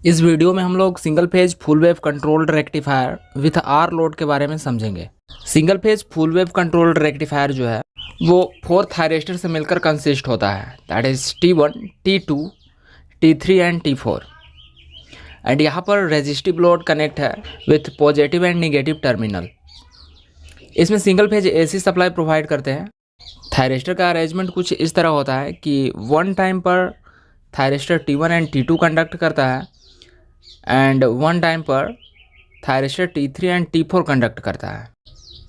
इस वीडियो में हम लोग single phase full wave controlled rectifier with R load के बारे में समझेंगे। Single phase full wave controlled rectifier जो है वो 4 थायरिस्टर से मिलकर कंसिस्ट होता है, that is T1, T2, T3 and T4। And यहाँ पर रेजिस्टिव लोड कनेक्ट है with positive and negative terminal. इसमें single phase AC supply provide करते हैं। थायरिस्टर का अरेंजमेंट कुछ इस तरह होता है कि वन टाइम पर thyristor T1 and T2 conduct करता है एंड वन टाइम पर thyristor T3 and T4 conduct करता है।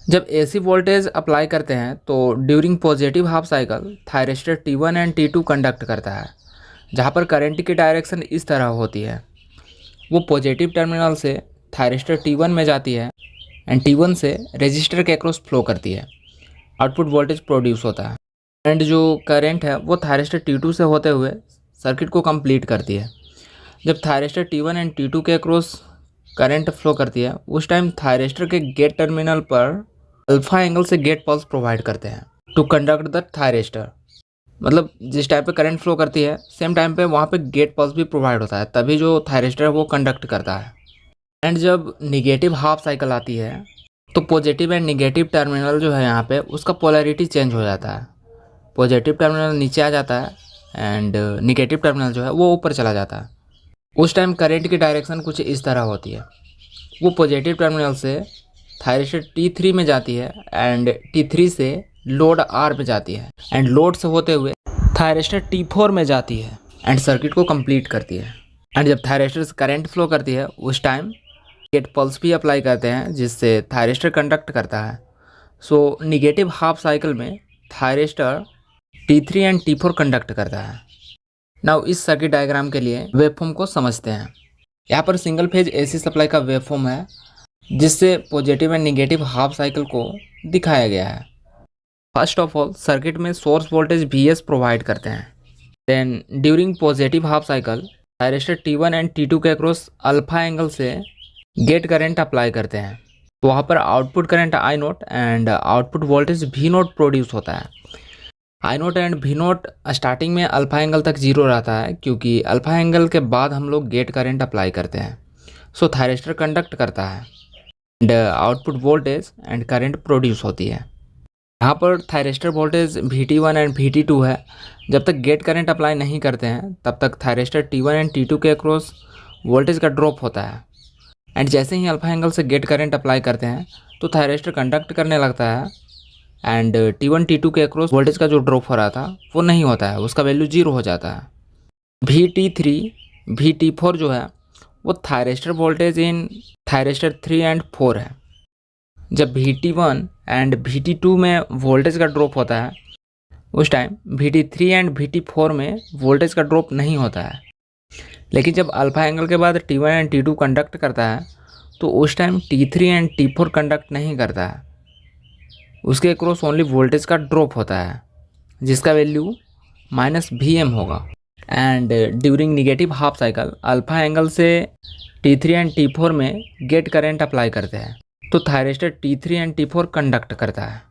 जब AC वोल्टेज अप्लाई करते हैं तो during positive half cycle thyristor T1 and T2 conduct करता है, जहाँ पर करंट की डायरेक्शन इस तरह होती है। वो पॉजिटिव टर्मिनल से थायरिस्टर T1 में जाती है एंड T1 से रेजिस्टर के अक्रॉस फ्लो करती है, आउटपुट वोल्टेज प्रोड्यूस होता है। एंड जो करंट है वो थायरिस्टर T2 से होते हुए सर्किट को कंप्लीट करती है। जब थायरिस्टर T1 एंड T2 के अक्रॉस करंट फ्लो करती है, उस टाइम थायरिस्टर के गेट टर्मिनल पर अल्फा एंगल से गेट पल्स प्रोवाइड करते हैं टू कंडक्ट द थायरिस्टर। मतलब जिस टाइम पे करंट फ्लो करती है सेम टाइम पे वहाँ पे गेट पल्स भी प्रोवाइड होता है, तभी जो थायरिस्टर है वो कंडक्ट करता है। एंड जब निगेटिव हाफ साइकिल आती है तो पॉजिटिव एंड निगेटिव टर्मिनल जो है यहाँ पे उसका पोलैरिटी चेंज हो जाता है। पॉजिटिव टर्मिनल नीचे आ जाता है एंड निगेटिव टर्मिनल जो है वो ऊपर चला जाता है। उस टाइम करंट की डायरेक्शन कुछ इस तरह होती है। वो पॉजिटिव टर्मिनल से थायरिस्टर T3 में जाती है एंड T3 से लोड R में जाती है एंड लोड से होते हुए थायरिस्टर T4 में जाती है एंड सर्किट को कंप्लीट करती है। एंड जब थायरिस्टर से करंट फ्लो करती है उस टाइम गेट पल्स भी अप्लाई करते हैं जिससे थायरिस्टर कंडक्ट करता है। सो निगेटिव हाफ साइकिल में thyristor T3 and T4 conduct करता है। नाउ इस सर्किट डायग्राम के लिए वेवफॉर्म को समझते हैं। यहाँ पर सिंगल फेज AC सप्लाई का वेवफॉर्म है जिससे positive and negative half cycle को दिखाया गया है। फर्स्ट ऑफ ऑल सर्किट में सोर्स वोल्टेज VS प्रोवाइड करते हैं। Then during positive half cycle thyristor T1 and T2 के अक्रॉस अल्फा एंगल से गेट करंट अप्लाई करते हैं। वहाँ पर output current I0 and output voltage V0 produce होता है। I0 एंड V0 स्टार्टिंग में अल्फा एंगल तक जीरो रहता है क्योंकि अल्फा एंगल के बाद हम लोग गेट करंट अप्लाई करते हैं। सो थायरिस्टर कंडक्ट करता है and output voltage and current produce होती है। यहाँ पर thyristor voltage VT1 and VT2 है। जब तक गेट करंट अप्लाई नहीं करते हैं तब तक थायरिस्टर T1 एंड T2 के अक्रॉस वोल्टेज का ड्रॉप होता है। एंड जैसे ही अल्फा एंगल से गेट करंट अप्लाई करते हैं तो थायरिस्टर कंडक्ट करने लगता है एंड T1 T2 के अक्रॉस वोल्टेज का जो ड्रॉप हो रहा था वो नहीं होता है, उसका वैल्यू 0 हो जाता है। VT3 VT4 जो है वो thyristor voltage in thyristor 3 and 4 है। जब VT1 एंड VT2 में वोल्टेज का ड्रॉप होता है उस टाइम VT3 एंड VT4 में वोल्टेज का ड्रॉप नहीं होता है। लेकिन जब अल्फा एंगल के बाद T1 एंड T2 कंडक्ट करता है तो उस time T3 and T4 conduct नहीं करता है, उसके अक्रॉस ओनली वोल्टेज का ड्रॉप होता है जिसका वैल्यू -Vm होगा। And during negative half cycle alpha angle से T3 एंड T4 में गेट करंट अप्लाई करते हैं तो thyristor T3 and T4 conduct करता है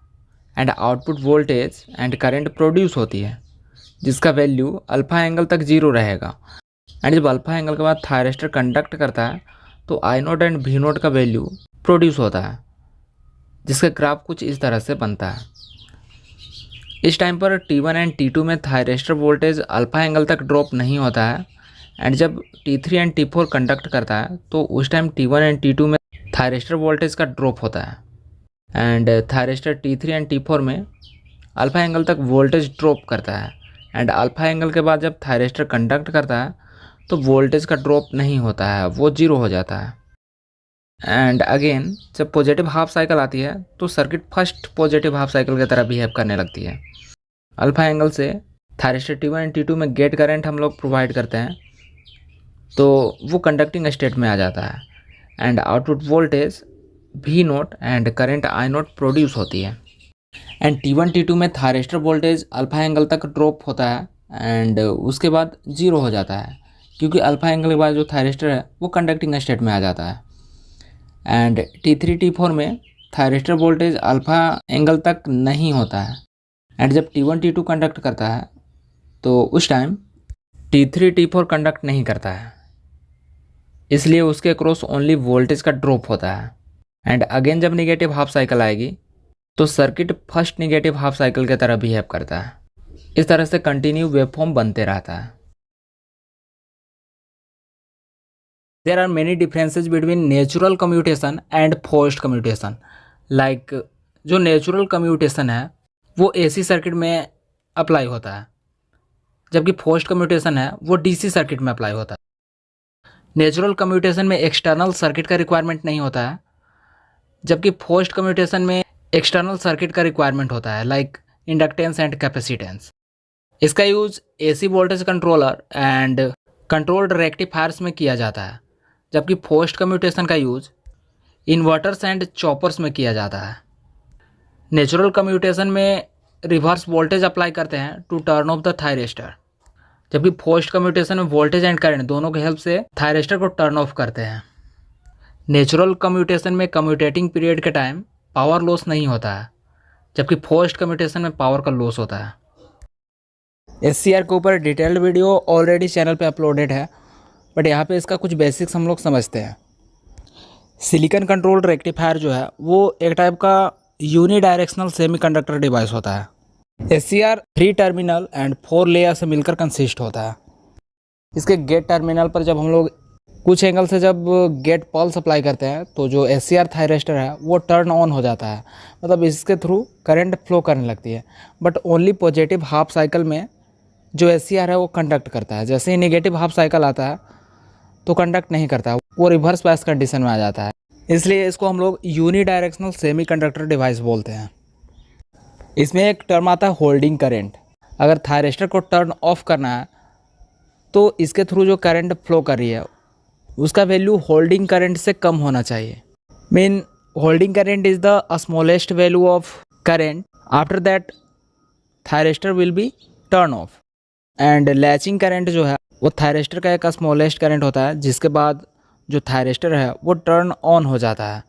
and output voltage and current produce होती है जिसका वैल्यू अल्फा एंगल तक 0 रहेगा। एंड जब अल्फा एंगल के बाद थायरिस्टर कंडक्ट करता है तो I0 एंड V0 का वैल्यू प्रोड्यूस होता है जिसका ग्राफ कुछ इस तरह से बनता है। इस टाइम पर T1 एंड T2 में थायरिस्टर वोल्टेज अल्फा एंगल तक ड्रॉप नहीं होता है एंड जब T3 एंड T4 कंडक्ट करता है तो उस टाइम T1 एंड T2 में थायरिस्टर वोल्टेज का ड्रॉप होता है and thyristor T3 and T4 में अल्फा एंगल तक वोल्टेज ड्रॉप करता है एंड अल्फा एंगल के बाद जब थायरिस्टर कंडक्ट करता है तो वोल्टेज का ड्रॉप नहीं होता है, वो 0 हो जाता है। एंड अगेन जब पॉजिटिव हाफ साइकिल आती है तो circuit first positive half cycle की तरह बिहेव करने लगती है। अल्फा एंगल से थायरिस्टर T1 एंड T2 में गेट करंट हम लोग प्रोवाइड करते हैं तो वो कंडक्टिंग स्टेट में आ जाता है and output voltage V0 and current I0 produce होती है। एंड T1 T2 में थायरिस्टर वोल्टेज अल्फा एंगल तक ड्रॉप होता है एंड उसके बाद 0 हो जाता है क्योंकि अल्फा एंगल के बाद जो थायरिस्टर है वो कंडक्टिंग स्टेट में आ जाता है। एंड T3 T4 में थायरिस्टर वोल्टेज अल्फा एंगल तक नहीं होता है एंड जब T1 T2 कंडक्ट करता है तो उस टाइम T3 T4 कंडक्ट नहीं करता है इसलिए उसके क्रॉस ओनली वोल्टेज का ड्रॉप होता है। एंड अगेन जब निगेटिव हाफ साइकिल आएगी तो circuit first negative half cycle की तरह बिहेव करता है। इस तरह से कंटिन्यू वेवफॉर्म बनते रहता है। There are many differences between natural commutation and forced commutation. Like जो नेचुरल कम्यूटेशन है वो एसी सर्किट में अप्लाई होता है, जबकि फोर्स्ड कम्यूटेशन है वो डीसी सर्किट में अप्लाई होता है। नेचुरल कम्यूटेशन में एक्सटर्नल सर्किट का रिक्वायरमेंट नहीं होता है, जबकि फोर्स्ड कम्यूटेशन में एक्सटर्नल सर्किट का रिक्वायरमेंट होता है, लाइक इंडक्टेंस एंड कैपेसिटेंस। इसका use AC voltage controller and controlled rectifiers में किया जाता है, जबकि फोर्स्ड कम्यूटेशन का यूज इन्वर्टर्स एंड चॉपर्स में किया जाता है। नेचुरल कम्यूटेशन में रिवर्स वोल्टेज अप्लाई करते हैं to turn off the thyristor, जबकि फोर्स्ड कम्यूटेशन में वोल्टेज एंड करंट दोनों की हेल्प से थायरिस्टर को टर्न ऑफ करते हैं। नेचुरल कम्यूटेशन में कम्यूटेटिंग पीरियड के टाइम पावर लॉस नहीं होता है, जबकि फोर्स्ड कम्यूटेशन में पावर का लॉस होता है। एससीआर के ऊपर डिटेल्ड वीडियो ऑलरेडी चैनल पे अपलोडेड है, बट यहाँ पे इसका कुछ बेसिक्स हम लोग समझते हैं। सिलिकॉन कंट्रोल्ड रेक्टिफायर जो है वो एक टाइप का यूनिडायरेक्शनल सेमीकंडक्टर डिवाइस होता है। एससीआर 3 टर्मिनल एंड 4 लेयर से मिलकर कंसिस्ट होता है। इसके गेट टर्मिनल पर जब हम लोग कुछ एंगल से जब गेट पल्स अप्लाई करते हैं तो जो एससीआर थायरिस्टर है वो टर्न ऑन हो जाता है, मतलब इसके थ्रू करंट फ्लो करने लगती है। But only positive half cycle में जो एससीआर है वो कंडक्ट करता है। जैसे ही नेगेटिव हाफ साइकिल आता है तो कंडक्ट नहीं करता, वो रिवर्स बायस कंडीशन में आ जाता है। इसलिए इसको हम लोग यूनिडायरेक्शनल सेमीकंडक्टर डिवाइस बोलते हैं। इसमें एक टर्म आता है होल्डिंग करंट। अगर थायरिस्टर को टर्न ऑफ करना है तो इसके थ्रू जो करंट फ्लो कर रही है उसका वैल्यू होल्डिंग करंट से कम होना चाहिए। Mean holding current is the smallest value of current, after that thyristor will be turn off. And latching current जो है वो थायरिस्टर का एक स्मॉलेस्ट करंट होता है, जिसके बाद जो थायरिस्टर है वो टर्न ऑन हो जाता है।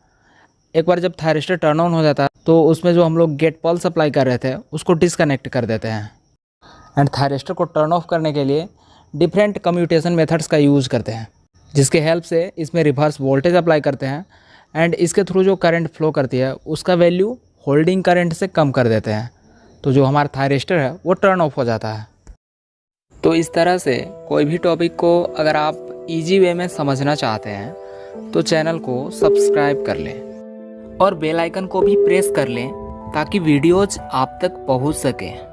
एक बार जब थायरिस्टर टर्न ऑन हो जाता है तो उसमें जो हम लोग गेट पल्स अप्लाई कर रहे थे उसको डिसकनेक्ट कर देते हैं। एंड थायरिस्टर को टर्न ऑफ करने के लिए डिफरेंट कम्यूटेशन मेथड्स का यूज़ करते हैं, जिसके हेल्प से इसमें रिवर्स वोल्टेज अप्लाई करते हैं एंड इसके थ्रू जो करंट फ्लो करती है उसका वैल्यू होल्डिंग करंट से कम कर देते हैं, तो जो हमारा थायरिस्टर है वो टर्न ऑफ हो जाता है। तो इस तरह से कोई भी टॉपिक को अगर आप इजी वे में समझना चाहते हैं तो चैनल को सब्सक्राइब कर लें और बेल आइकन को भी प्रेस कर लें ताकि वीडियोज आप तक पहुंच सकें।